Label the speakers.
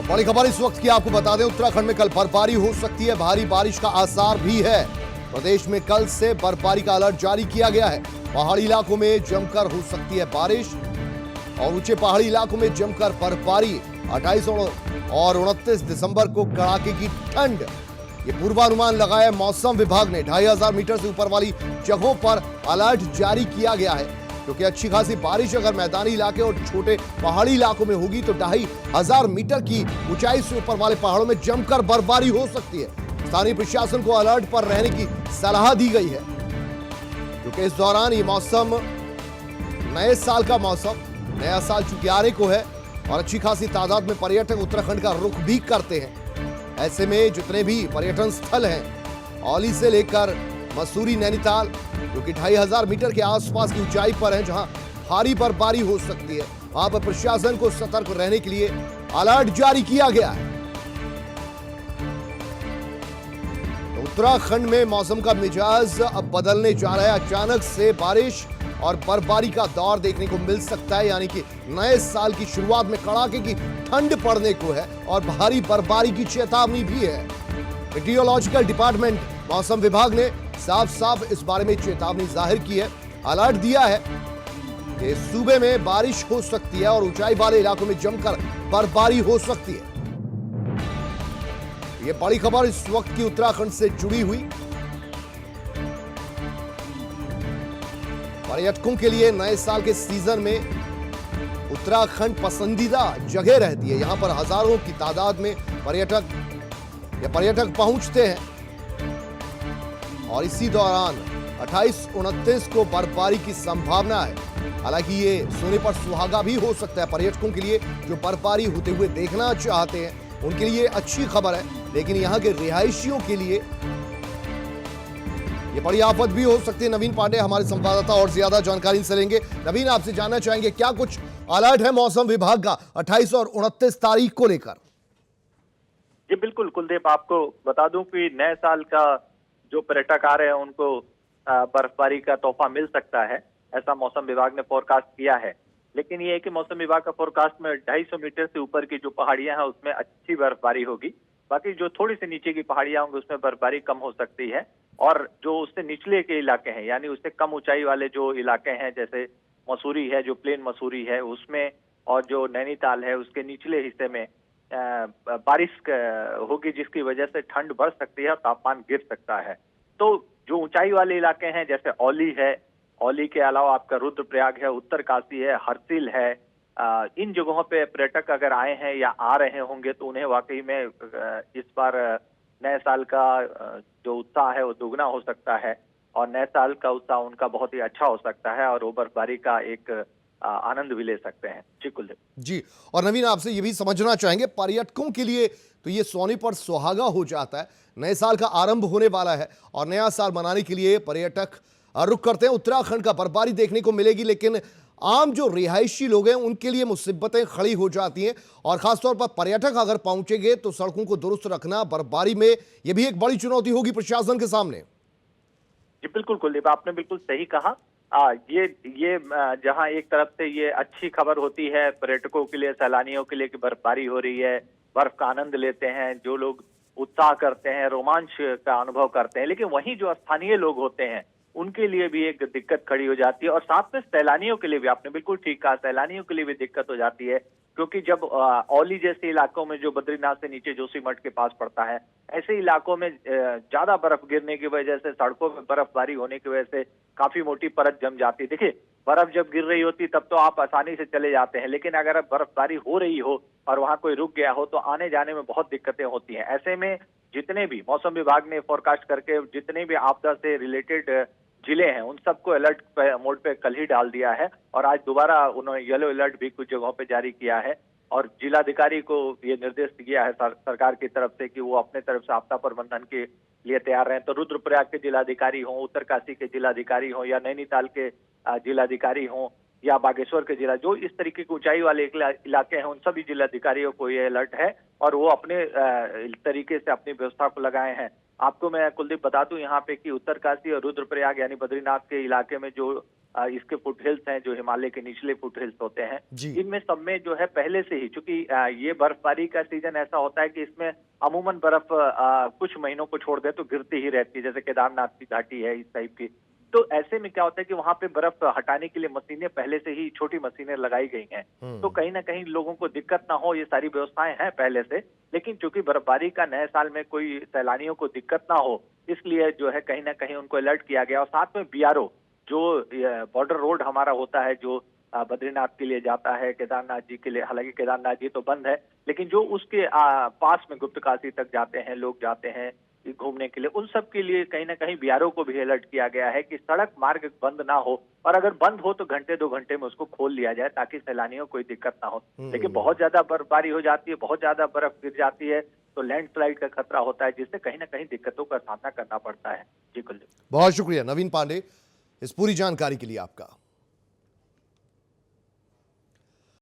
Speaker 1: बड़ी खबर इस वक्त की आपको बता दें, उत्तराखंड में कल बर्फबारी हो सकती है। भारी बारिश का आसार भी है। प्रदेश में कल से बर्फबारी का अलर्ट जारी किया गया है। पहाड़ी इलाकों में जमकर हो सकती है बारिश और ऊंचे पहाड़ी इलाकों में जमकर बर्फबारी। 28 और 29 दिसंबर को कड़ाके की ठंड, ये पूर्वानुमान लगाया मौसम विभाग ने। 2500 मीटर से ऊपर वाली जगहों पर अलर्ट जारी किया गया है, क्योंकि अच्छी खासी बारिश अगर मैदानी इलाके और छोटे पहाड़ी इलाकों में होगी तो 2500 मीटर की ऊंचाई से ऊपर वाले पहाड़ों में जमकर बर्फबारी हो सकती है। स्थानीय प्रशासन को अलर्ट पर रहने की सलाह दी गई है, क्योंकि इस दौरान ये मौसम नए साल का मौसम, नया साल चूंकि आने को है और अच्छी खासी तादाद में पर्यटक उत्तराखंड का रुख भी करते हैं। ऐसे में जितने भी पर्यटन स्थल हैं, औली से लेकर मसूरी, नैनीताल, जो कि 2500 मीटर के आसपास की ऊंचाई पर हैं, जहां भारी बर्फबारी हो सकती है, वहां पर प्रशासन को सतर्क रहने के लिए अलर्ट जारी किया गया है। तो उत्तराखंड में मौसम का मिजाज अब बदलने जा रहा है। अचानक से बारिश और बर्फबारी का दौर देखने को मिल सकता है, यानी कि नए साल की शुरुआत में कड़ाके की ठंड पड़ने को है और भारी बर्फबारी की चेतावनी भी है। मेटीरियोलॉजिकल डिपार्टमेंट, मौसम विभाग ने साफ साफ इस बारे में चेतावनी जाहिर की है, अलर्ट दिया है कि सूबे में बारिश हो सकती है और ऊंचाई वाले इलाकों में जमकर बर्फबारी हो सकती है। यह बड़ी खबर इस वक्त की उत्तराखंड से जुड़ी हुई। पर्यटकों के लिए नए साल के सीजन में उत्तराखंड पसंदीदा जगह रहती है। यहां पर हजारों की तादाद में पर्यटक पहुंचते हैं और इसी दौरान 28-29 को बर्फबारी की संभावना है। हालांकि ये सोने पर सुहागा भी हो सकता है पर्यटकों के लिए, जो बर्फबारी होते हुए देखना चाहते हैं उनके लिए अच्छी खबर है, लेकिन यहाँ के रिहायशियों के लिए ये बड़ी आफत भी हो सकती है। नवीन पांडे हमारे संवाददाता और ज्यादा जानकारी इनसे लेंगे। नवीन, आपसे जानना चाहेंगे क्या कुछ अलर्ट है मौसम विभाग का 28 और 29 तारीख को लेकर?
Speaker 2: जी बिल्कुल कुलदीप, आपको बता दूं कि नए साल का जो पर्यटक आ रहे हैं उनको बर्फबारी का तोहफा मिल सकता है, ऐसा मौसम विभाग ने फोरकास्ट किया है। लेकिन ये है कि मौसम विभाग का फोरकास्ट में 250 मीटर से ऊपर की जो पहाड़ियां हैं उसमें अच्छी बर्फबारी होगी। बाकी जो थोड़ी सी नीचे की पहाड़ियां होंगी उसमें बर्फबारी कम हो सकती है। और जो उससे निचले के इलाके हैं, यानी उससे कम ऊंचाई वाले जो इलाके हैं, जैसे मसूरी है, जो प्लेन मसूरी है उसमें, और जो नैनीताल है उसके निचले हिस्से में बारिश होगी, जिसकी वजह से ठंड बढ़ सकती है और तापमान गिर सकता है। तो जो ऊंचाई वाले इलाके हैं जैसे औली है, औली के अलावा आपका रुद्रप्रयाग है, उत्तरकाशी है, हरसिल है, इन जगहों पे पर्यटक अगर आए हैं या आ रहे होंगे तो उन्हें वाकई में इस बार नए साल का जो उत्साह है वो दुगना हो सकता है और नए साल का उत्साह उनका बहुत ही अच्छा हो सकता है और वो बर्फबारी का एक आनंद भी ले सकते हैं। जी कुलदीप
Speaker 1: जी, और नवीन, आपसे ये भी समझना चाहेंगे, पर्यटकों के लिए तो ये सोने पर सुहागा हो जाता है। नए साल का आरंभ होने वाला है और नया साल मनाने के लिए पर्यटक रुख करते हैं। उत्तराखंड का बर्फबारी देखने को मिलेगी, लेकिन आम जो रिहायशी लोग हैं उनके लिए मुसीबतें खड़ी हो जाती हैं और खासतौर पर पर्यटक अगर पहुंचेंगे तो सड़कों को दुरुस्त रखना बर्फबारी में यह भी एक बड़ी चुनौती होगी प्रशासन के सामने।
Speaker 2: जी बिल्कुल कुलदीप, आपने बिल्कुल सही कहा। ये जहां एक तरफ से ये अच्छी खबर होती है पर्यटकों के लिए, सैलानियों के लिए कि बर्फबारी हो रही है, बर्फ का आनंद लेते हैं, जो लोग उत्साह करते हैं, रोमांच का अनुभव करते हैं, लेकिन वहीं जो स्थानीय लोग होते हैं उनके लिए भी एक दिक्कत खड़ी हो जाती है और साथ में सैलानियों के लिए भी, आपने बिल्कुल ठीक कहा, सैलानियों के लिए भी दिक्कत हो जाती है। क्योंकि जब औली जैसे इलाकों में, जो बद्रीनाथ से नीचे जोशीमठ के पास पड़ता है, ऐसे इलाकों में ज्यादा बर्फ गिरने की वजह से, सड़कों में बर्फबारी होने की वजह से काफी मोटी परत जम जाती है। देखिए, बर्फ जब गिर रही होती तब तो आप आसानी से चले जाते हैं, लेकिन अगर बर्फबारी हो रही हो और वहां कोई रुक गया हो तो आने जाने में बहुत दिक्कतें होती हैं। ऐसे में जितने भी मौसम विभाग ने फोरकास्ट करके जितने भी आपदा से रिलेटेड जिले हैं उन सबको अलर्ट मोड पे कल ही डाल दिया है और आज दोबारा उन्होंने येलो अलर्ट भी कुछ जगहों पे जारी किया है और जिलाधिकारी को ये निर्देश दिया है सरकार की तरफ से कि वो अपने तरफ से आपदा प्रबंधन के लिए तैयार रहें। तो रुद्रप्रयाग के जिलाधिकारी हों, उत्तरकाशी के जिलाधिकारी हों या नैनीताल के जिलाधिकारी हों या बागेश्वर के जिला, जो इस तरीके के ऊंचाई वाले इलाके हैं उन सभी जिलाधिकारियों को ये अलर्ट है और वो अपने तरीके से अपनी व्यवस्था को लगाए हैं। आपको मैं कुलदीप बता दूं यहाँ पे कि उत्तरकाशी और रुद्रप्रयाग यानी बद्रीनाथ के इलाके में जो इसके फुट हिल्स हैं, जो हिमालय के निचले फुट हिल्स होते हैं,
Speaker 1: जी।
Speaker 2: इनमें सब में जो है पहले से ही, चूंकि ये बर्फबारी का सीजन ऐसा होता है कि इसमें अमूमन बर्फ कुछ महीनों को छोड़ दे तो गिरती ही रहती है, जैसे केदारनाथ की घाटी है इस टाइप की। तो ऐसे में क्या होता है कि वहां पे बर्फ हटाने के लिए मशीनें पहले से ही, छोटी मशीनें लगाई गई हैं। तो कहीं ना कहीं लोगों को दिक्कत ना हो, ये सारी व्यवस्थाएं हैं पहले से। लेकिन चूंकि बर्फबारी का नए साल में कोई सैलानियों को दिक्कत ना हो, इसलिए जो है कहीं ना कहीं उनको अलर्ट किया गया। और साथ में बीआरओ, जो बॉर्डर रोड हमारा होता है, जो बद्रीनाथ के लिए जाता है, केदारनाथ जी के लिए, हालांकि केदारनाथ जी तो बंद है, लेकिन जो उसके पास में गुप्त काशी तक जाते हैं, लोग जाते हैं घूमने के लिए, उन सब के लिए कहीं ना कहीं बीआरओ को भी अलर्ट किया गया है कि सड़क मार्ग बंद ना हो, और अगर बंद हो तो घंटे 2 घंटे में उसको खोल लिया जाए ताकि सैलानियों को कोई दिक्कत ना हो। लेकिन बहुत ज्यादा बर्फबारी हो जाती है, बहुत ज्यादा बर्फ गिर जाती है, तो लैंडस्लाइड का खतरा होता है, जिससे कहीं ना कहीं दिक्कतों का सामना करना पड़ता है। जी कुलदीप।
Speaker 1: बहुत शुक्रिया नवीन पांडे इस पूरी जानकारी के लिए आपका।